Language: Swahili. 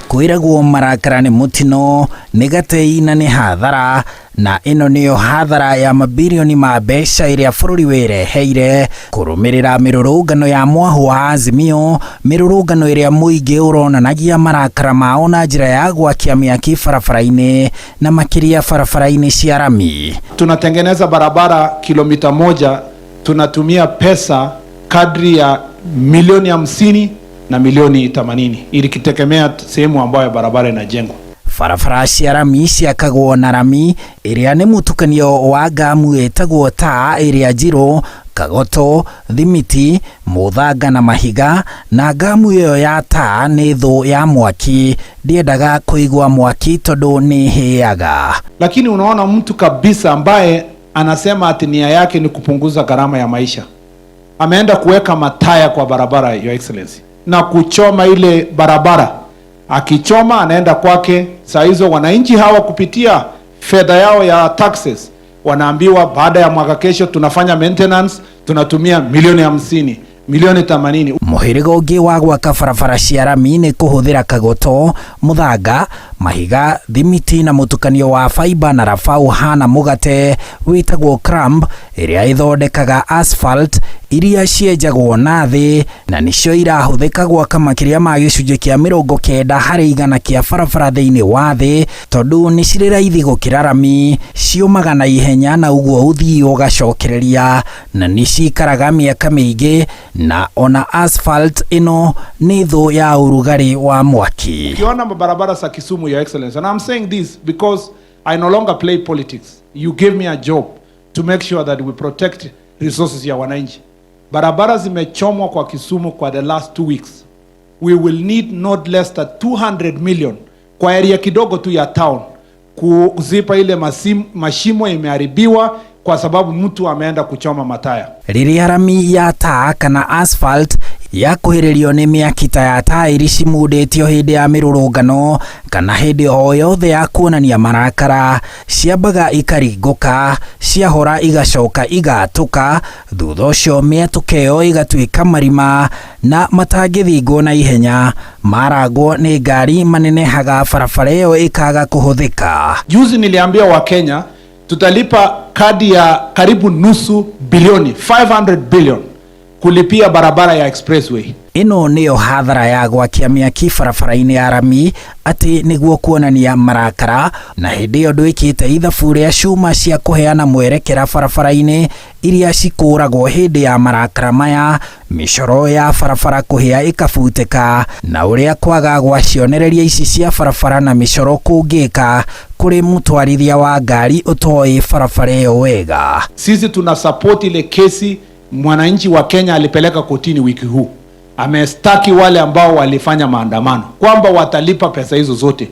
kwiragwo marakara nĩ mutino nĩ gatei na nĩ hathara, na ĩno nĩyo hathara ya mabilioni ma mbeca ĩrĩa bũrũri wĩreheire kũrũmĩrĩra mĩrũrũngano ya mwahu wa Azimio, mĩrũrũngano ĩrĩa mũingĩ ũronanagia marakara mao na njĩra ya gwakia mĩaki barabara-inĩ na makĩria barabara-inĩ cia Rami. Tunatengeneza barabara kilomita 1, tunatumia pesa kadri ya milioni 50 na milioni 80 ili kitegemea sehemu ambayo barabara inajengwa. Barabara cia Rami ciakagwo na Rami ĩrĩa nĩ mũtukanio wa ngamu ĩtagwo taa ĩrĩa njirũ, kagoto, thimiti, mũthanga na mahiga, na ngamu ĩyo ya taa nĩ thũ ya mwaki, ndiendaga kũigua mwaki tondũ nĩ hĩaga. Lakini unaona mtu kabisa ambaye anasema ati nia yake ni kupunguza gharama ya maisha, ameenda kuweka mataya kwa barabara, Your Excellency, na kuchoma ile barabara. Akichoma anaenda kwake. Saa hizo wananchi hawa kupitia fedha yao ya taxes wanaambiwa baada ya mwaka kesho tunafanya maintenance, tunatumia milioni 50, milioni 80. Mũhĩrĩga ũngĩ wa gwaka barabara cia Rami nĩ kũhũthĩra kagoto, mũthanga, mahiga, thimiti na mũtukanio wa fiber na raba ũhana mũgate wĩtagwo cramp ĩrĩa ĩthondekaga asphalt iria cienjagwo na thĩ, na nĩcio irahũthĩka gwaka makĩria ma gĩcunjĩ kĩa 90 harĩ igana kĩa barabara thĩinĩ wa thĩ, tondũ nĩ cirĩ raithi gũkĩra Rami, ciumaga na ihenya na ũguo ũthii ũgacokereria, na nĩ cikaraga mĩaka mĩingĩ, na ona asphalt ĩno nĩ thũ ya ũrugarĩ wa mwaki. Ukiona barabara za Kisumu, Your Excellency, and I'm saying this because I no longer play politics. You gave me a job to make sure that we protect resources ya wananchi. Barabara zimechomwa kwa Kisumu kwa the last 2 weeks. We will need not less than 200 million kwa area kidogo tu ya town kuzipa ile mashimo imeharibiwa kwa sababu mtu ameenda kuchoma mataya. Rĩrĩa Rami ya taa kana asphalt yakuhĩrĩrio nĩ mĩaki ta ya taĩri cimundĩtio hĩndĩ ya mĩrũrũngano kana hĩndĩ o yothe ya kuonania marakara, ciambaga ikaringũka, ciahora igacoka igaatũka, thutha ũcio mĩatũka ĩyo ĩgatuĩka marima na matangĩthingwo na ihenya, marangwo nĩ ngari manenehaga barabara ĩyo ĩkaga kũhũthĩka. Juzi niliambia wa Kenya tutalipa kadi ya karibu nusu bilioni, 500 billion kulipia barabara ya expressway. Ĩno nĩyo hathara ya gwakia mĩaki barabara-inĩ ya Rami, atĩ nĩguo kuonania marakara, na hĩndĩ ĩyo ndwĩkĩte ithabu rĩa cuma cia kũheana mwerekera barabara-inĩ iria cikũragwo hĩndĩ ya marakara maya, mĩcoro ya barabara kũhĩa ĩkabutĩka, na ũrĩa kwaga gwacionereria ici cia barabara na mĩcoro kũngĩka kũrĩ mũtwarithia wa ngari ũtoĩ barabara ĩyo wega. Sisi tuna support ile kesi mwananchi wa Kenya alipeleka kotini wiki huu. Amestaki wale ambao walifanya maandamano kwamba watalipa pesa hizo zote.